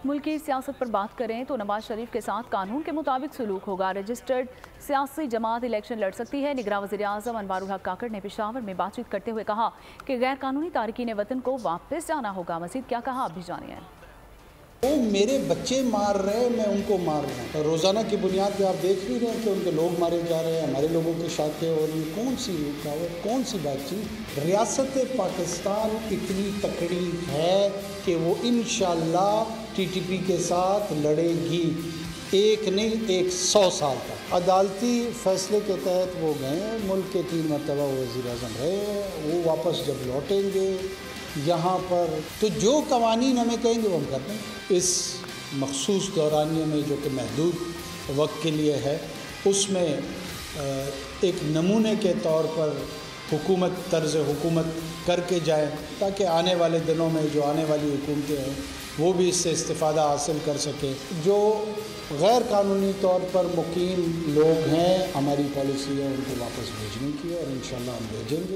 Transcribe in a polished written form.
मुल्क की सियासत पर बात करें तो नवाज शरीफ के साथ कानून के मुताबिक सलूक होगा। रजिस्टर्ड सियासी जमात इलेक्शन लड़ सकती है। निगरान वज़ीर आज़म अनवारुल हक काकड़ ने पेशावर में बातचीत करते हुए कहा कि गैर कानूनी तारकीन वतन को वापस जाना होगा। मज़ीद क्या कहा, आप भी जानिए। वो मेरे बच्चे मार रहे हैं, मैं उनको मार रहा हूँ। रोज़ाना की बुनियाद पे आप देख ही रहे हैं कि उनके लोग मारे जा रहे हैं, हमारे लोगों के साथे। और ये कौन सी रुकावट, कौन सी बातचीत। रियासत पाकिस्तान इतनी तकड़ी है कि वो इंशाअल्लाह TTP के साथ लड़ेगी, एक नहीं 100 साल तक। अदालती फैसले के तहत वो गए, मुल्क के 3 मरतबा वज़ीर आज़म रहे। वो वापस जब लौटेंगे यहाँ पर तो जो कवानीन हमें कहेंगे वो हम कर देंगे। इस मखसूस दौरानिए में जो कि महदूद वक्त के लिए है, उसमें एक नमूने के तौर पर हुकूमत तर्ज़ हुकूमत करके जाएं, ताकि आने वाले दिनों में जो आने वाली हुकूमतें हैं वो भी इससे इस्तिफ़ादा हासिल कर सकें। जो गैर कानूनी तौर पर मुकीम लोग हैं, हमारी पॉलिसी है उनको वापस भेजने की, और इंशाअल्लाह हम भेजेंगे।